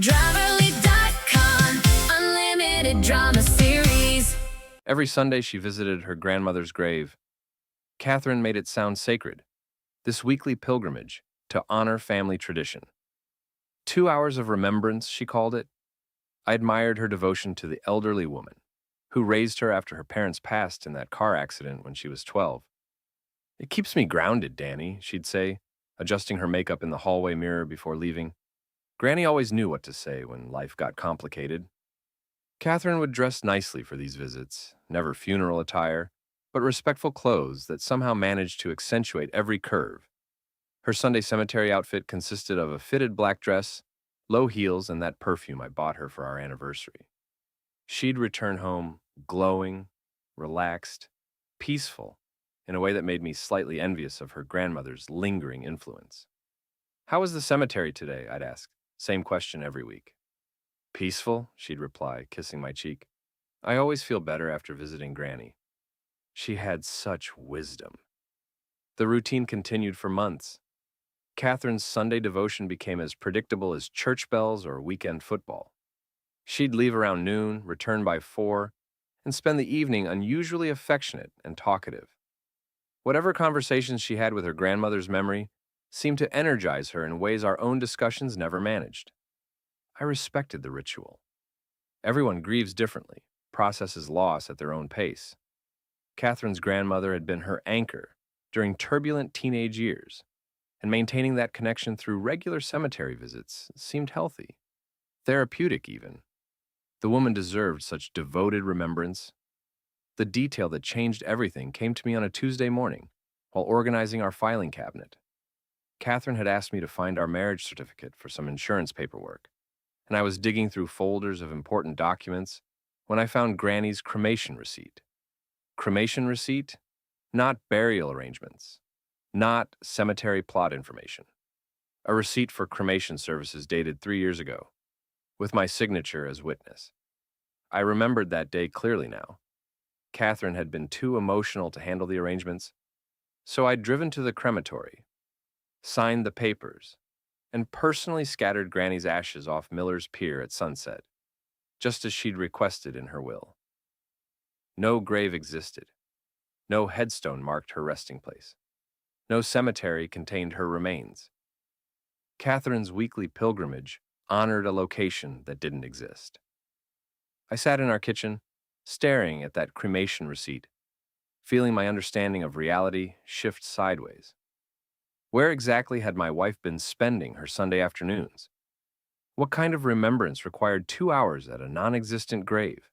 Driverly.com, unlimited drama series. Every Sunday she visited her grandmother's grave. Catherine made it sound sacred, this weekly pilgrimage to honor family tradition. 2 hours of remembrance, she called it. I admired her devotion to the elderly woman who raised her after her parents passed in that car accident when she was 12. It keeps me grounded, Danny, she'd say, adjusting her makeup in the hallway mirror before leaving. Granny always knew what to say when life got complicated. Catherine would dress nicely for these visits, never funeral attire, but respectful clothes that somehow managed to accentuate every curve. Her Sunday cemetery outfit consisted of a fitted black dress, low heels, and that perfume I bought her for our anniversary. She'd return home glowing, relaxed, peaceful, in a way that made me slightly envious of her grandmother's lingering influence. "How was the cemetery today?" I'd ask. Same question every week. "Peaceful," she'd reply, kissing my cheek. "I always feel better after visiting Granny. She had such wisdom." The routine continued for months. Catherine's Sunday devotion became as predictable as church bells or weekend football. She'd leave around noon, return by 4, and spend the evening unusually affectionate and talkative. Whatever conversations she had with her grandmother's memory seemed to energize her in ways our own discussions never managed. I respected the ritual. Everyone grieves differently, processes loss at their own pace. Catherine's grandmother had been her anchor during turbulent teenage years, and maintaining that connection through regular cemetery visits seemed healthy, therapeutic even. The woman deserved such devoted remembrance. The detail that changed everything came to me on a Tuesday morning while organizing our filing cabinet. Catherine had asked me to find our marriage certificate for some insurance paperwork, and I was digging through folders of important documents when I found Granny's cremation receipt. Cremation receipt? Not burial arrangements. Not cemetery plot information. A receipt for cremation services dated 3 years ago, with my signature as witness. I remembered that day clearly now. Catherine had been too emotional to handle the arrangements, so I'd driven to the crematory, signed the papers, and personally scattered Granny's ashes off Miller's Pier at sunset, just as she'd requested in her will. No grave existed. No headstone marked her resting place. No cemetery contained her remains. Catherine's weekly pilgrimage honored a location that didn't exist. I sat in our kitchen, staring at that cremation receipt, feeling my understanding of reality shift sideways. Where exactly had my wife been spending her Sunday afternoons? What kind of remembrance required 2 hours at a non-existent grave?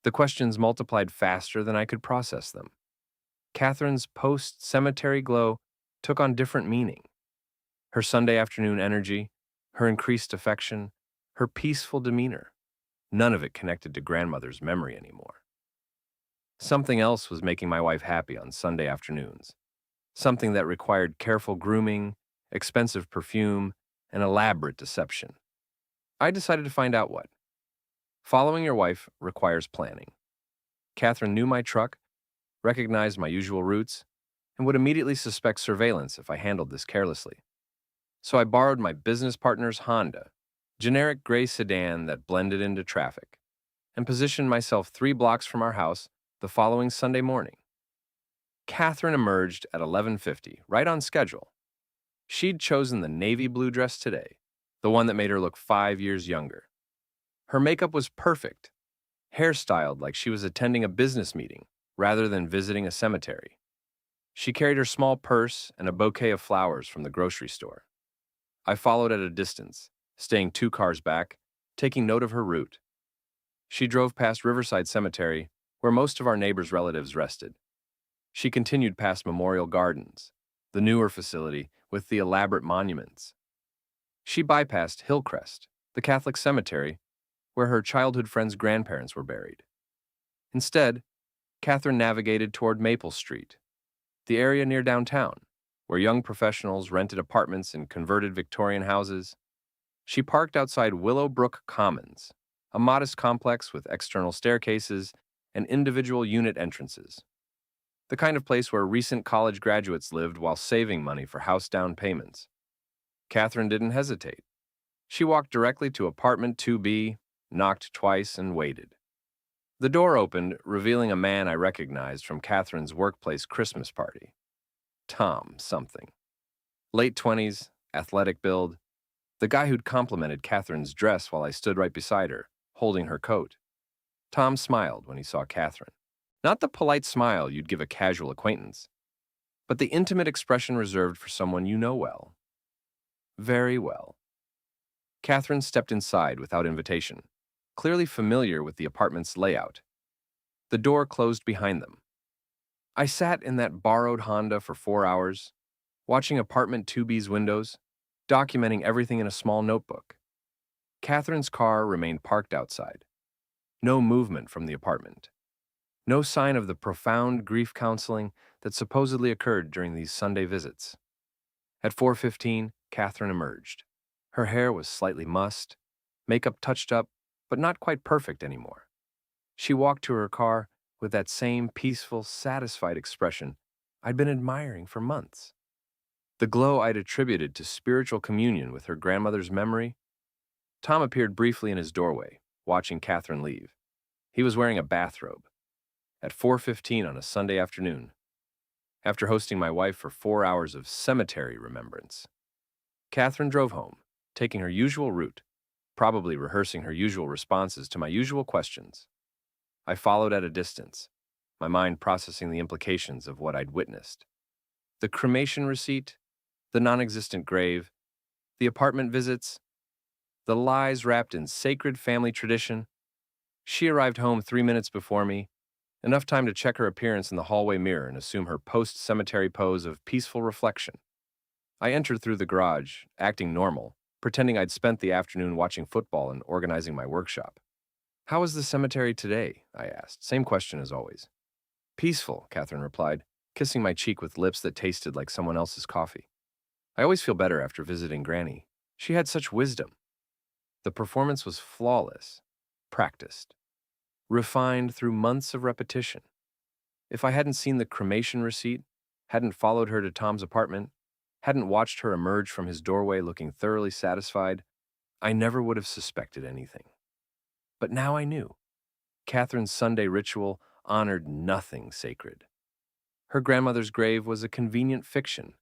The questions multiplied faster than I could process them. Catherine's post-cemetery glow took on different meaning. Her Sunday afternoon energy, her increased affection, her peaceful demeanor. None of it connected to grandmother's memory anymore. Something else was making my wife happy on Sunday afternoons. Something that required careful grooming, expensive perfume, and elaborate deception. I decided to find out what. Following your wife requires planning. Catherine knew my truck, recognized my usual routes, and would immediately suspect surveillance if I handled this carelessly. So I borrowed my business partner's Honda, generic gray sedan that blended into traffic, and positioned myself 3 blocks from our house the following Sunday morning. Catherine emerged at 11:50, right on schedule. She'd chosen the navy blue dress today, the one that made her look 5 years younger. Her makeup was perfect, hairstyled like she was attending a business meeting rather than visiting a cemetery. She carried her small purse and a bouquet of flowers from the grocery store. I followed at a distance, staying 2 cars back, taking note of her route. She drove past Riverside Cemetery, where most of our neighbors' relatives rested. She continued past Memorial Gardens, the newer facility with the elaborate monuments. She bypassed Hillcrest, the Catholic cemetery, where her childhood friend's grandparents were buried. Instead, Catherine navigated toward Maple Street, the area near downtown, where young professionals rented apartments in converted Victorian houses. She parked outside Willowbrook Commons, a modest complex with external staircases and individual unit entrances. The kind of place where recent college graduates lived while saving money for house down payments. Catherine didn't hesitate. She walked directly to apartment 2B, knocked twice, and waited. The door opened, revealing a man I recognized from Catherine's workplace Christmas party. Tom something. Late 20s, athletic build, the guy who'd complimented Catherine's dress while I stood right beside her, holding her coat. Tom smiled when he saw Catherine. Not the polite smile you'd give a casual acquaintance, but the intimate expression reserved for someone you know well. Very well. Catherine stepped inside without invitation, clearly familiar with the apartment's layout. The door closed behind them. I sat in that borrowed Honda for 4 hours, watching apartment 2B's windows, documenting everything in a small notebook. Catherine's car remained parked outside. No movement from the apartment. No sign of the profound grief counseling that supposedly occurred during these Sunday visits. At 4:15, Catherine emerged. Her hair was slightly mussed, makeup touched up, but not quite perfect anymore. She walked to her car with that same peaceful, satisfied expression I'd been admiring for months. The glow I'd attributed to spiritual communion with her grandmother's memory. Tom appeared briefly in his doorway, watching Catherine leave. He was wearing a bathrobe. At 4:15 on a Sunday afternoon, after hosting my wife for 4 hours of cemetery remembrance. Catherine drove home, taking her usual route, probably rehearsing her usual responses to my usual questions. I followed at a distance, my mind processing the implications of what I'd witnessed. The cremation receipt, the non-existent grave, the apartment visits, the lies wrapped in sacred family tradition. She arrived home 3 minutes before me, enough time to check her appearance in the hallway mirror and assume her post-cemetery pose of peaceful reflection. I entered through the garage, acting normal, pretending I'd spent the afternoon watching football and organizing my workshop. "How is the cemetery today?" I asked. Same question as always. "Peaceful," Catherine replied, kissing my cheek with lips that tasted like someone else's coffee. I always feel better after visiting Granny. She had such wisdom. The performance was flawless, practiced, refined through months of repetition. If I hadn't seen the cremation receipt, hadn't followed her to Tom's apartment, hadn't watched her emerge from his doorway looking thoroughly satisfied, I never would have suspected anything. But now I knew. Catherine's Sunday ritual honored nothing sacred. Her grandmother's grave was a convenient fiction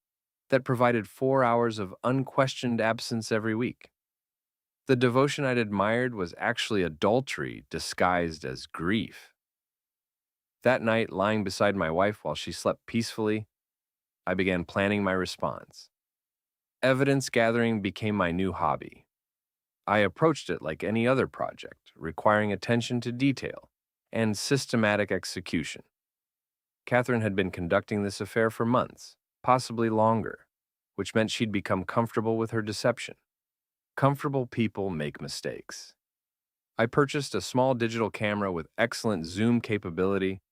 that provided 4 hours of unquestioned absence every week. The devotion I'd admired was actually adultery disguised as grief. That night, lying beside my wife while she slept peacefully, I began planning my response. Evidence gathering became my new hobby. I approached it like any other project, requiring attention to detail and systematic execution. Catherine had been conducting this affair for months, possibly longer, which meant she'd become comfortable with her deception. Comfortable people make mistakes. I purchased a small digital camera with excellent zoom capability,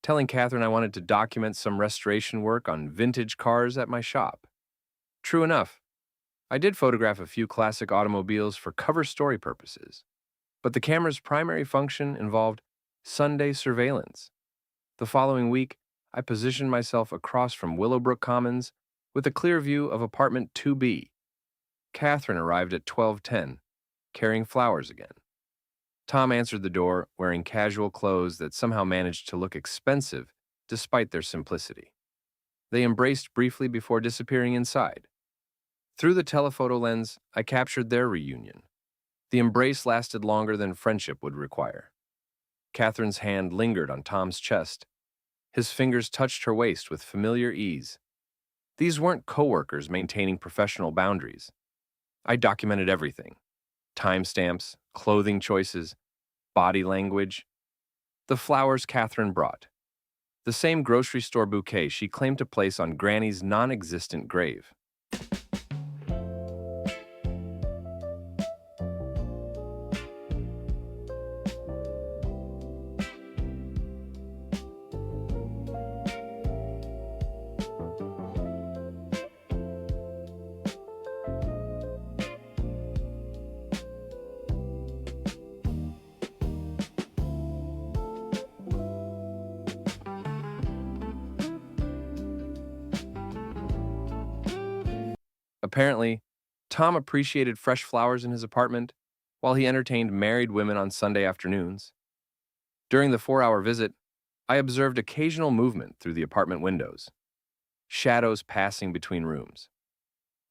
telling Catherine I wanted to document some restoration work on vintage cars at my shop. True enough, I did photograph a few classic automobiles for cover story purposes, but the camera's primary function involved Sunday surveillance. The following week, I positioned myself across from Willowbrook Commons with a clear view of apartment 2B. Catherine arrived at 12:10, carrying flowers again. Tom answered the door, wearing casual clothes that somehow managed to look expensive despite their simplicity. They embraced briefly before disappearing inside. Through the telephoto lens, I captured their reunion. The embrace lasted longer than friendship would require. Catherine's hand lingered on Tom's chest. His fingers touched her waist with familiar ease. These weren't coworkers maintaining professional boundaries. I documented everything. Timestamps, clothing choices, body language. The flowers Catherine brought. The same grocery store bouquet she claimed to place on Granny's non-existent grave. Apparently, Tom appreciated fresh flowers in his apartment, while he entertained married women on Sunday afternoons. During the 4-hour visit, I observed occasional movement through the apartment windows, shadows passing between rooms.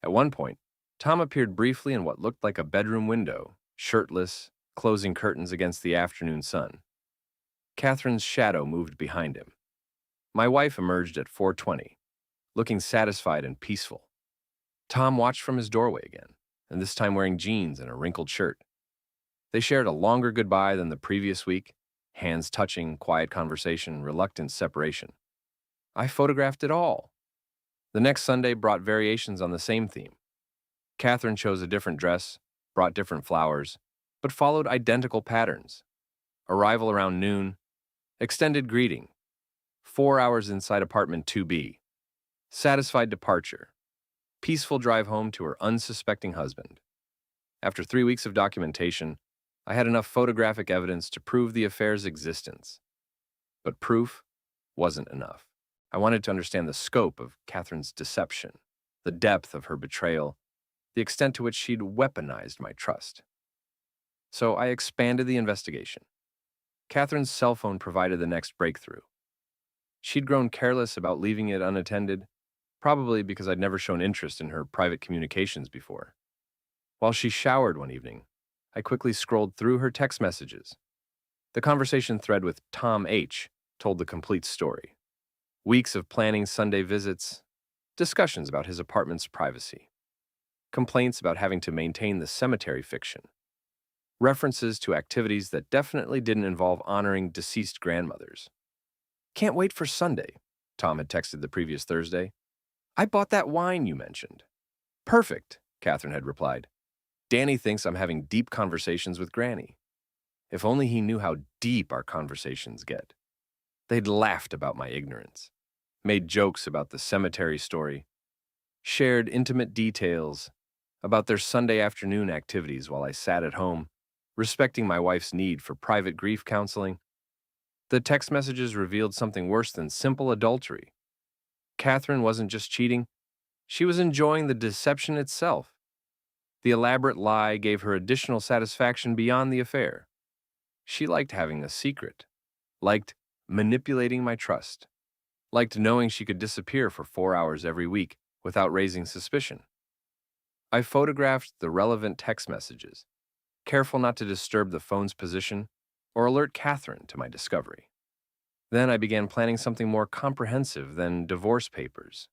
At one point, Tom appeared briefly in what looked like a bedroom window, shirtless, closing curtains against the afternoon sun. Catherine's shadow moved behind him. My wife emerged at 4:20, looking satisfied and peaceful. Tom watched from his doorway again, and this time wearing jeans and a wrinkled shirt. They shared a longer goodbye than the previous week, hands touching, quiet conversation, reluctant separation. I photographed it all. The next Sunday brought variations on the same theme. Catherine chose a different dress, brought different flowers, but followed identical patterns. Arrival around noon, extended greeting, 4 hours inside apartment 2B, satisfied departure, peaceful drive home to her unsuspecting husband. After 3 weeks of documentation, I had enough photographic evidence to prove the affair's existence. But proof wasn't enough. I wanted to understand the scope of Catherine's deception, the depth of her betrayal, the extent to which she'd weaponized my trust. So I expanded the investigation. Catherine's cell phone provided the next breakthrough. She'd grown careless about leaving it unattended, probably because I'd never shown interest in her private communications before. While she showered one evening, I quickly scrolled through her text messages. The conversation thread with Tom H. told the complete story. Weeks of planning Sunday visits, discussions about his apartment's privacy, complaints about having to maintain the cemetery fiction, references to activities that definitely didn't involve honoring deceased grandmothers. "Can't wait for Sunday," Tom had texted the previous Thursday. "I bought that wine you mentioned." "Perfect," Catherine had replied. "Danny thinks I'm having deep conversations with Granny." If only he knew how deep our conversations get. They'd laughed about my ignorance, made jokes about the cemetery story, shared intimate details about their Sunday afternoon activities while I sat at home, respecting my wife's need for private grief counseling. The text messages revealed something worse than simple adultery. Catherine wasn't just cheating, she was enjoying the deception itself. The elaborate lie gave her additional satisfaction beyond the affair. She liked having a secret, liked manipulating my trust, liked knowing she could disappear for 4 hours every week without raising suspicion. I photographed the relevant text messages, careful not to disturb the phone's position or alert Catherine to my discovery. Then I began planning something more comprehensive than divorce papers.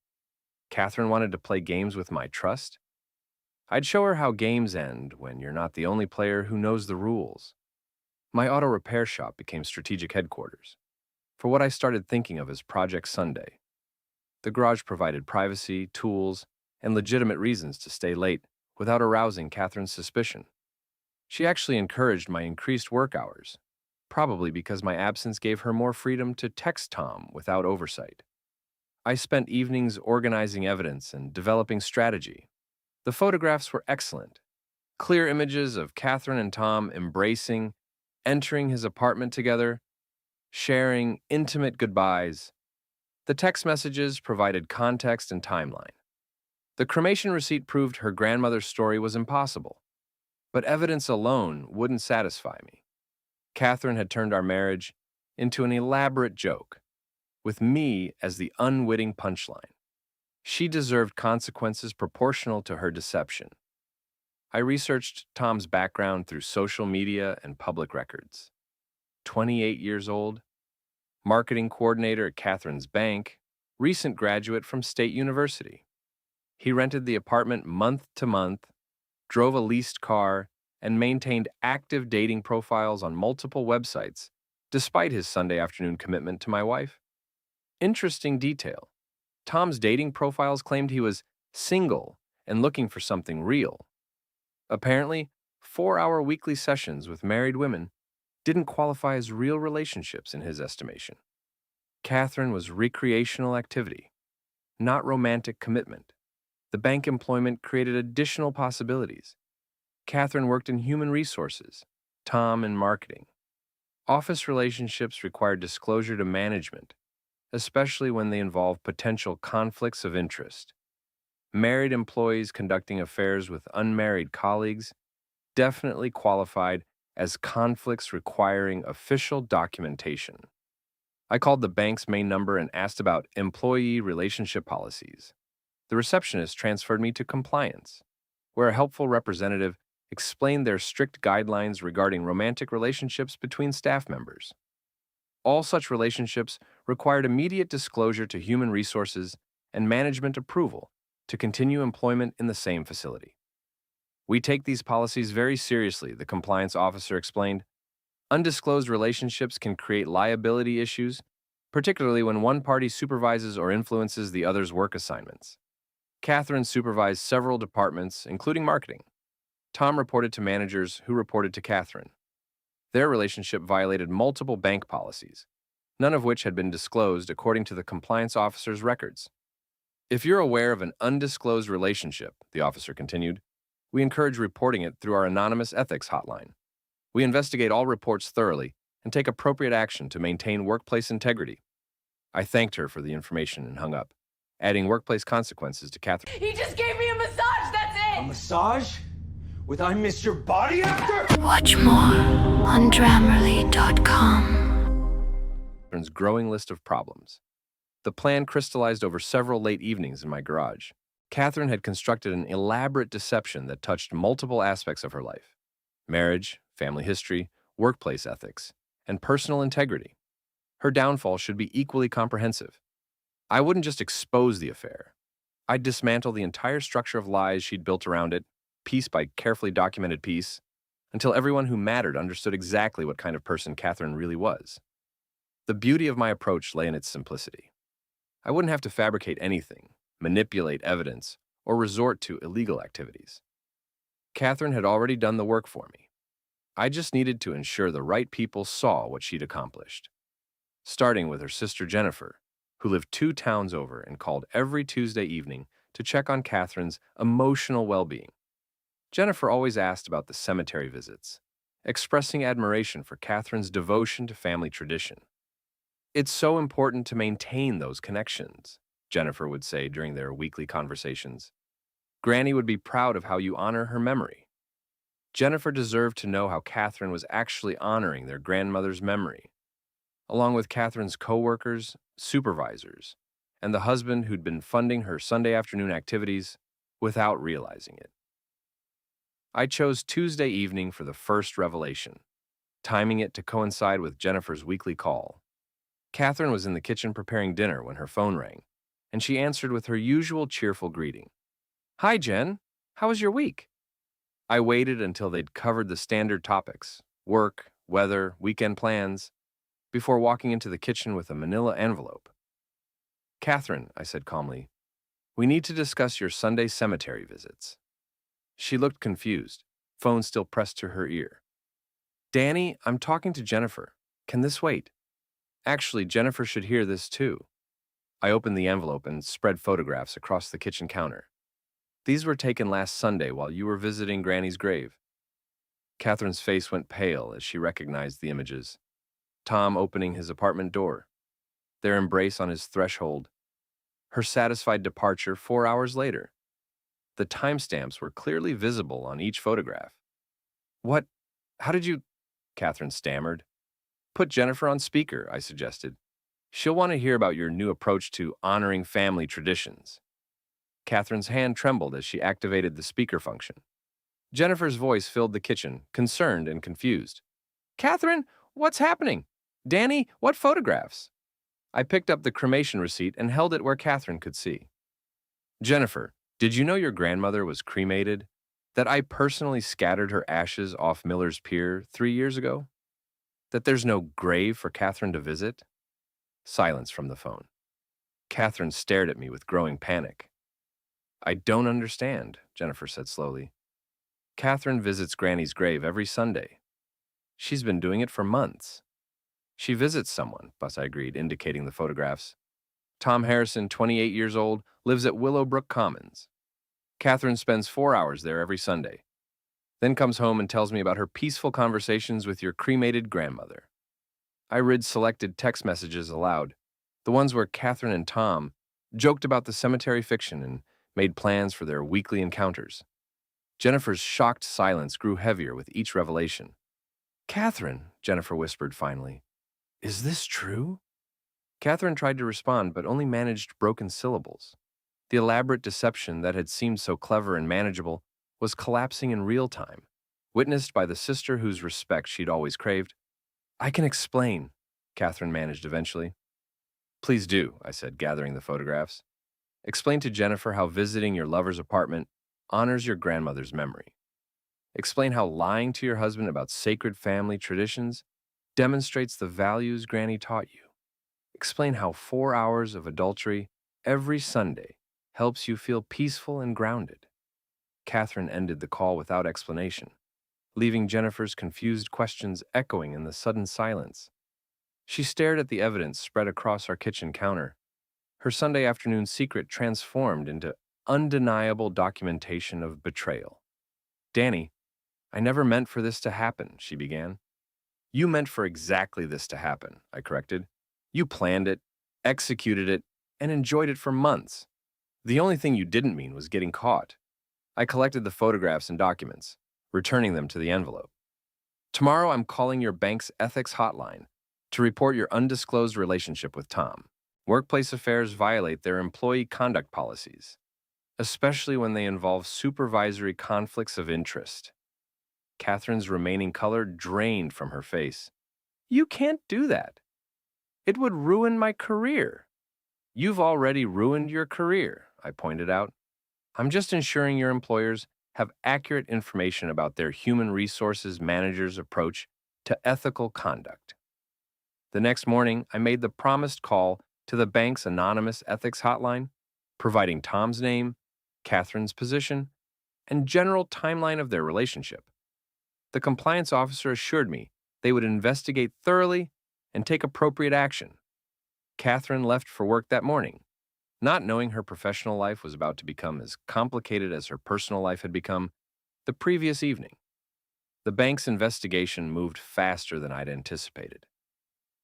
Catherine wanted to play games with my trust. I'd show her how games end when you're not the only player who knows the rules. My auto repair shop became strategic headquarters for what I started thinking of as Project Sunday. The garage provided privacy, tools, and legitimate reasons to stay late without arousing Catherine's suspicion. She actually encouraged my increased work hours, probably because my absence gave her more freedom to text Tom without oversight. I spent evenings organizing evidence and developing strategy. The photographs were excellent. Clear images of Catherine and Tom embracing, entering his apartment together, sharing intimate goodbyes. The text messages provided context and timeline. The cremation receipt proved her grandmother's story was impossible, but evidence alone wouldn't satisfy me. Catherine had turned our marriage into an elaborate joke, with me as the unwitting punchline. She deserved consequences proportional to her deception. I researched Tom's background through social media and public records. 28 years old, marketing coordinator at Catherine's bank, recent graduate from State University. He rented the apartment month to month, drove a leased car, and maintained active dating profiles on multiple websites, despite his Sunday afternoon commitment to my wife. Interesting detail. Tom's dating profiles claimed he was single and looking for something real. Apparently, 4-hour weekly sessions with married women didn't qualify as real relationships in his estimation. Catherine was recreational activity, not romantic commitment. The bank employment created additional possibilities. Catherine worked in human resources, Tom in marketing. Office relationships required disclosure to management, especially when they involve potential conflicts of interest. Married employees conducting affairs with unmarried colleagues definitely qualified as conflicts requiring official documentation. I called the bank's main number and asked about employee relationship policies. The receptionist transferred me to compliance, where a helpful representative explained their strict guidelines regarding romantic relationships between staff members. All such relationships required immediate disclosure to human resources and management approval to continue employment in the same facility. We take these policies very seriously, the compliance officer explained. Undisclosed relationships can create liability issues, particularly when one party supervises or influences the other's work assignments. Catherine supervised several departments, including marketing. Tom reported to managers who reported to Catherine. Their relationship violated multiple bank policies, none of which had been disclosed according to the compliance officer's records. If you're aware of an undisclosed relationship, the officer continued, we encourage reporting it through our anonymous ethics hotline. We investigate all reports thoroughly and take appropriate action to maintain workplace integrity. I thanked her for the information and hung up, adding workplace consequences to Catherine. He just gave me a massage, that's it! A massage? With I Miss Your Body after? Watch more on Grammarly.com. Catherine's growing list of problems. The plan crystallized over several late evenings in my garage. Catherine had constructed an elaborate deception that touched multiple aspects of her life: marriage, family history, workplace ethics, and personal integrity. Her downfall should be equally comprehensive. I wouldn't just expose the affair. I'd dismantle the entire structure of lies she'd built around it, piece by carefully documented piece, until everyone who mattered understood exactly what kind of person Catherine really was. The beauty of my approach lay in its simplicity. I wouldn't have to fabricate anything, manipulate evidence, or resort to illegal activities. Catherine had already done the work for me. I just needed to ensure the right people saw what she'd accomplished. Starting with her sister Jennifer, who lived 2 towns over and called every Tuesday evening to check on Catherine's emotional well-being. Jennifer always asked about the cemetery visits, expressing admiration for Catherine's devotion to family tradition. It's so important to maintain those connections, Jennifer would say during their weekly conversations. Granny would be proud of how you honor her memory. Jennifer deserved to know how Catherine was actually honoring their grandmother's memory, along with Catherine's co-workers, supervisors, and the husband who'd been funding her Sunday afternoon activities without realizing it. I chose Tuesday evening for the first revelation, timing it to coincide with Jennifer's weekly call. Catherine was in the kitchen preparing dinner when her phone rang, and she answered with her usual cheerful greeting. "Hi, Jen. How was your week?" I waited until they'd covered the standard topics, work, weather, weekend plans, before walking into the kitchen with a manila envelope. "Catherine," I said calmly, "we need to discuss your Sunday cemetery visits." She looked confused, phone still pressed to her ear. "Danny, I'm talking to Jennifer. Can this wait?" "Actually, Jennifer should hear this too." I opened the envelope and spread photographs across the kitchen counter. "These were taken last Sunday while you were visiting Granny's grave." Catherine's face went pale as she recognized the images. Tom opening his apartment door, their embrace on his threshold, her satisfied departure 4 hours later. The timestamps were clearly visible on each photograph. "What? How did you—" Catherine stammered. "Put Jennifer on speaker," I suggested. "She'll want to hear about your new approach to honoring family traditions." Catherine's hand trembled as she activated the speaker function. Jennifer's voice filled the kitchen, concerned and confused. "Catherine, what's happening? Danny, what photographs?" I picked up the cremation receipt and held it where Catherine could see. "Jennifer, did you know your grandmother was cremated? That I personally scattered her ashes off Miller's Pier 3 years ago? That there's no grave for Catherine to visit?" Silence from the phone. Catherine stared at me with growing panic. "I don't understand," Jennifer said slowly. "Catherine visits Granny's grave every Sunday. She's been doing it for months." "She visits someone," Bus I agreed, indicating the photographs. "Tom Harrison, 28 years old, lives at Willowbrook Commons. Catherine spends 4 hours there every Sunday, then comes home and tells me about her peaceful conversations with your cremated grandmother." I read selected text messages aloud, the ones where Catherine and Tom joked about the cemetery fiction and made plans for their weekly encounters. Jennifer's shocked silence grew heavier with each revelation. "Catherine," Jennifer whispered finally, "is this true?" Catherine tried to respond but only managed broken syllables. The elaborate deception that had seemed so clever and manageable was collapsing in real time, witnessed by the sister whose respect she'd always craved. "I can explain," Catherine managed eventually. "Please do," I said, gathering the photographs. "Explain to Jennifer how visiting your lover's apartment honors your grandmother's memory. Explain how lying to your husband about sacred family traditions demonstrates the values Granny taught you. Explain how 4 hours of adultery every Sunday helps you feel peaceful and grounded." Catherine ended the call without explanation, leaving Jennifer's confused questions echoing in the sudden silence. She stared at the evidence spread across our kitchen counter, her Sunday afternoon secret transformed into undeniable documentation of betrayal. "Danny, I never meant for this to happen," she began. "You meant for exactly this to happen," I corrected. "You planned it, executed it, and enjoyed it for months. The only thing you didn't mean was getting caught." I collected the photographs and documents, returning them to the envelope. "Tomorrow I'm calling your bank's ethics hotline to report your undisclosed relationship with Tom. Workplace affairs violate their employee conduct policies, especially when they involve supervisory conflicts of interest." Catherine's remaining color drained from her face. "You can't do that. It would ruin my career." "You've already ruined your career," I pointed out. "I'm just ensuring your employers have accurate information about their human resources manager's approach to ethical conduct." The next morning, I made the promised call to the bank's anonymous ethics hotline, providing Tom's name, Catherine's position, and general timeline of their relationship. The compliance officer assured me they would investigate thoroughly and take appropriate action. Catherine left for work that morning, not knowing her professional life was about to become as complicated as her personal life had become the previous evening. The bank's investigation moved faster than I'd anticipated.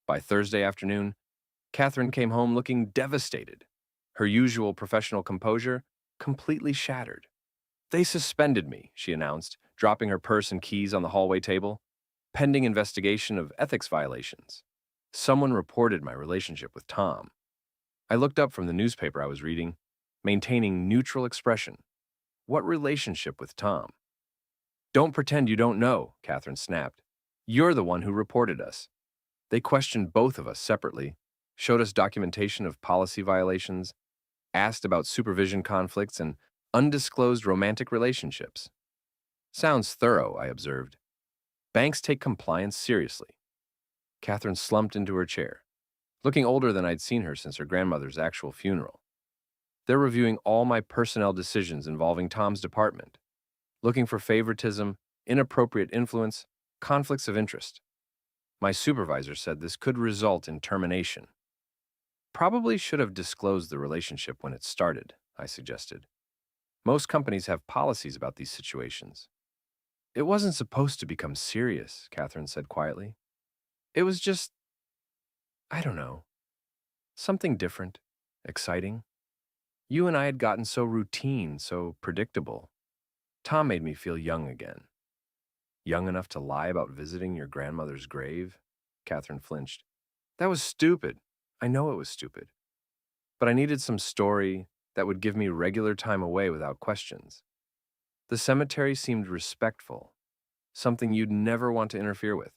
By Thursday afternoon, Catherine came home looking devastated, her usual professional composure completely shattered. "They suspended me," she announced, dropping her purse and keys on the hallway table, "pending investigation of ethics violations. Someone reported my relationship with Tom." I looked up from the newspaper I was reading, maintaining neutral expression. "What relationship with Tom?" "Don't pretend you don't know," Catherine snapped. "You're the one who reported us. They questioned both of us separately, showed us documentation of policy violations, asked about supervision conflicts, and undisclosed romantic relationships." "Sounds thorough," I observed. "Banks take compliance seriously." Catherine slumped into her chair, looking older than I'd seen her since her grandmother's actual funeral. "They're reviewing all my personnel decisions involving Tom's department, looking for favoritism, inappropriate influence, conflicts of interest. My supervisor said this could result in termination." "Probably should have disclosed the relationship when it started," I suggested. "Most companies have policies about these situations." "It wasn't supposed to become serious," Catherine said quietly. "It was just, I don't know, something different, exciting. You and I had gotten so routine, so predictable. Tom made me feel young again." "Young enough to lie about visiting your grandmother's grave?" Catherine flinched. "That was stupid. I know it was stupid. But I needed some story that would give me regular time away without questions. The cemetery seemed respectful, something you'd never want to interfere with.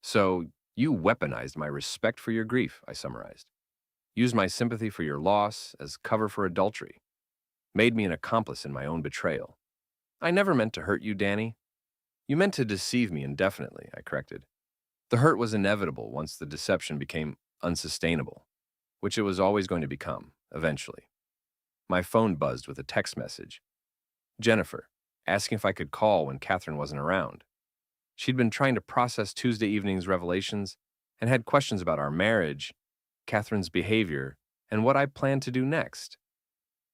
So you weaponized my respect for your grief," I summarized. "Used my sympathy for your loss as cover for adultery. Made me an accomplice in my own betrayal. I never meant to hurt you, Danny. You meant to deceive me indefinitely," I corrected. "The hurt was inevitable once the deception became unsustainable, which it was always going to become, eventually." My phone buzzed with a text message. Jennifer, asking if I could call when Catherine wasn't around. She'd been trying to process Tuesday evening's revelations and had questions about our marriage, Catherine's behavior, and what I planned to do next.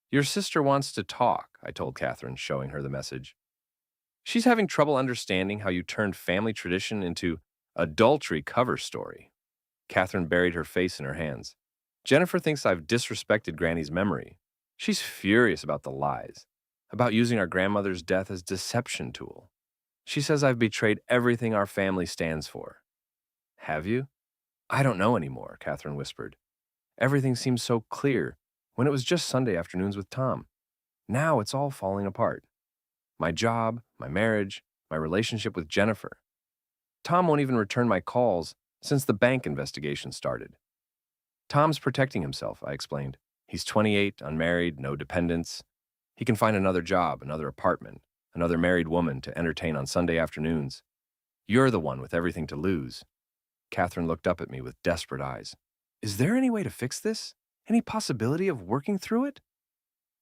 "Your sister wants to talk," I told Catherine, showing her the message. "She's having trouble understanding how you turned family tradition into adultery cover story." Catherine buried her face in her hands. "Jennifer thinks I've disrespected Granny's memory. She's furious about the lies, about using our grandmother's death as deception tool. She says I've betrayed everything our family stands for. Have you? I don't know anymore, Catherine whispered. Everything seems so clear when it was just Sunday afternoons with Tom. Now it's all falling apart. My job, my marriage, my relationship with Jennifer. Tom won't even return my calls since the bank investigation started. Tom's protecting himself, I explained. He's 28, unmarried, no dependents. He can find another job, another apartment, another married woman to entertain on Sunday afternoons. You're the one with everything to lose. Catherine looked up at me with desperate eyes. Is there any way to fix this? Any possibility of working through it?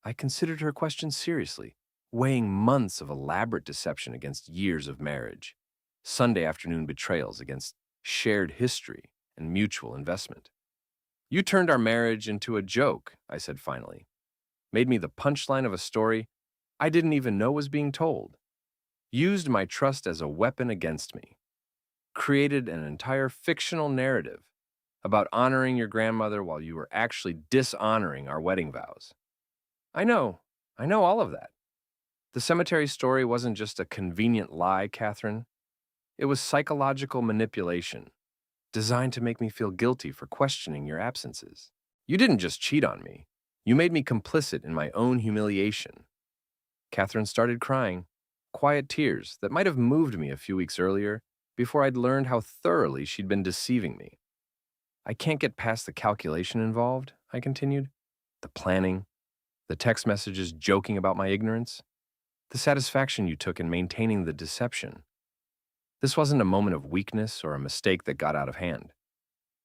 I considered her question seriously, weighing months of elaborate deception against years of marriage, Sunday afternoon betrayals against shared history and mutual investment. You turned our marriage into a joke, I said finally. Made me the punchline of a story I didn't even know was being told. Used my trust as a weapon against me. Created an entire fictional narrative about honoring your grandmother while you were actually dishonoring our wedding vows. I know all of that. The cemetery story wasn't just a convenient lie, Catherine. It was psychological manipulation, designed to make me feel guilty for questioning your absences. You didn't just cheat on me. You made me complicit in my own humiliation. Catherine started crying, quiet tears that might have moved me a few weeks earlier before I'd learned how thoroughly she'd been deceiving me. I can't get past the calculation involved, I continued. The planning, the text messages joking about my ignorance, the satisfaction you took in maintaining the deception. This wasn't a moment of weakness or a mistake that got out of hand.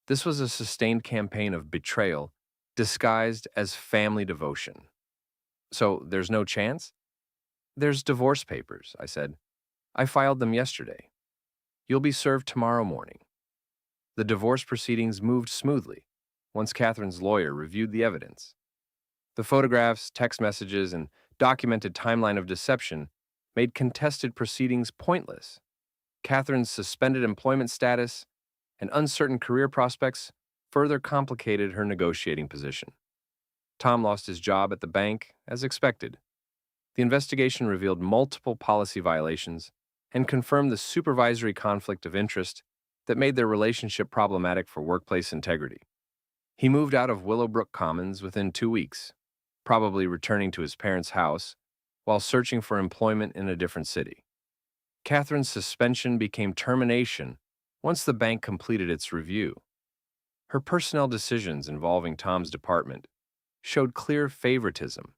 This was a sustained campaign of betrayal disguised as family devotion. So there's no chance? There's divorce papers, I said. I filed them yesterday. You'll be served tomorrow morning. The divorce proceedings moved smoothly once Catherine's lawyer reviewed the evidence. The photographs, text messages, and documented timeline of deception made contested proceedings pointless. Catherine's suspended employment status and uncertain career prospects further complicated her negotiating position. Tom lost his job at the bank, as expected. The investigation revealed multiple policy violations and confirmed the supervisory conflict of interest that made their relationship problematic for workplace integrity. He moved out of Willowbrook Commons within 2 weeks, probably returning to his parents' house while searching for employment in a different city. Catherine's suspension became termination once the bank completed its review. Her personnel decisions involving Tom's department showed clear favoritism,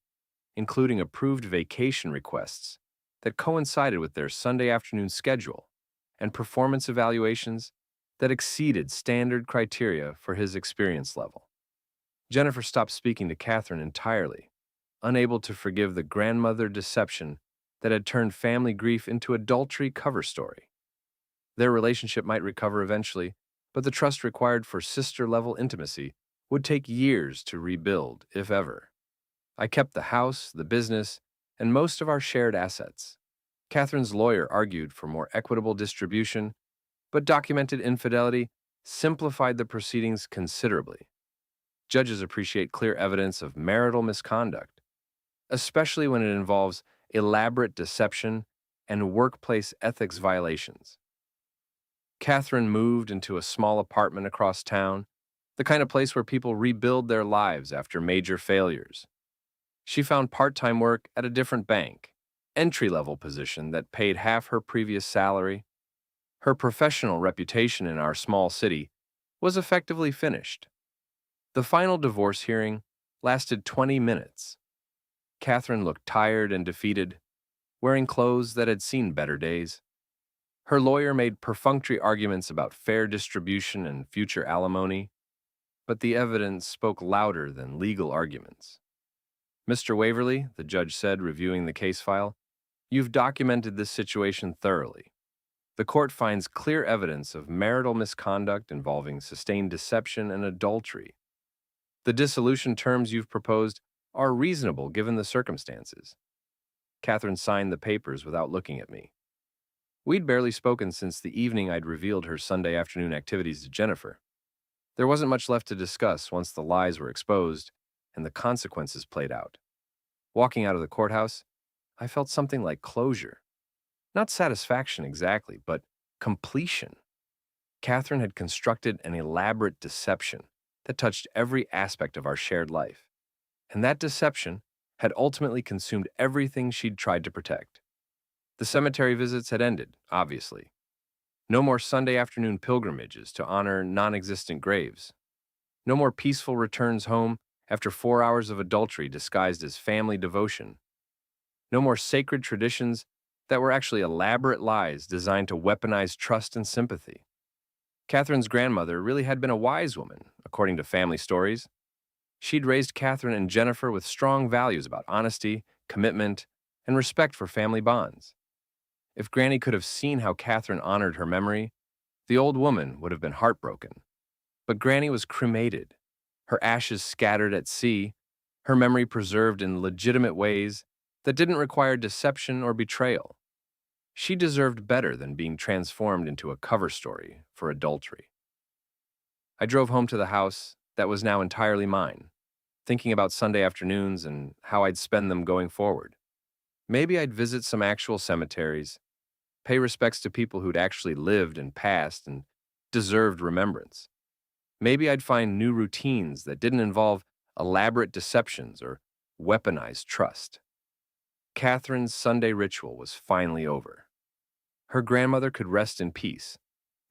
including approved vacation requests that coincided with their Sunday afternoon schedule and performance evaluations that exceeded standard criteria for his experience level. Jennifer stopped speaking to Catherine entirely, unable to forgive the grandmother deception that had turned family grief into adultery cover story. Their relationship might recover eventually, but the trust required for sister-level intimacy would take years to rebuild, if ever. I kept the house, the business, and most of our shared assets. Catherine's lawyer argued for more equitable distribution, but documented infidelity simplified the proceedings considerably. Judges appreciate clear evidence of marital misconduct, especially when it involves elaborate deception and workplace ethics violations. Catherine moved into a small apartment across town, the kind of place where people rebuild their lives after major failures. She found part-time work at a different bank, entry-level position that paid half her previous salary. Her professional reputation in our small city was effectively finished. The final divorce hearing lasted 20 minutes. Catherine looked tired and defeated, wearing clothes that had seen better days. Her lawyer made perfunctory arguments about fair distribution and future alimony, but the evidence spoke louder than legal arguments. Mr. Waverly, the judge said, reviewing the case file, you've documented this situation thoroughly. The court finds clear evidence of marital misconduct involving sustained deception and adultery. The dissolution terms you've proposed are reasonable given the circumstances. Catherine signed the papers without looking at me. We'd barely spoken since the evening I'd revealed her Sunday afternoon activities to Jennifer. There wasn't much left to discuss once the lies were exposed and the consequences played out. Walking out of the courthouse, I felt something like closure. Not satisfaction exactly, but completion. Catherine had constructed an elaborate deception that touched every aspect of our shared life. And that deception had ultimately consumed everything she'd tried to protect. The cemetery visits had ended, obviously. No more Sunday afternoon pilgrimages to honor non-existent graves. No more peaceful returns home after 4 hours of adultery disguised as family devotion. No more sacred traditions that were actually elaborate lies designed to weaponize trust and sympathy. Catherine's grandmother really had been a wise woman, according to family stories. She'd raised Catherine and Jennifer with strong values about honesty, commitment, and respect for family bonds. If Granny could have seen how Catherine honored her memory, the old woman would have been heartbroken. But Granny was cremated, her ashes scattered at sea, her memory preserved in legitimate ways that didn't require deception or betrayal. She deserved better than being transformed into a cover story for adultery. I drove home to the house that was now entirely mine, thinking about Sunday afternoons and how I'd spend them going forward. Maybe I'd visit some actual cemeteries, pay respects to people who'd actually lived and passed and deserved remembrance. Maybe I'd find new routines that didn't involve elaborate deceptions or weaponized trust. Catherine's Sunday ritual was finally over. Her grandmother could rest in peace,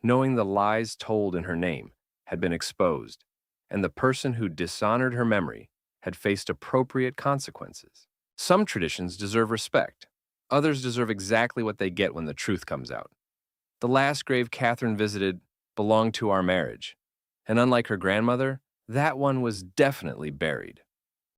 knowing the lies told in her name had been exposed, and the person who dishonored her memory had faced appropriate consequences. Some traditions deserve respect. Others deserve exactly what they get when the truth comes out. The last grave Catherine visited belonged to our marriage, and unlike her grandmother, that one was definitely buried.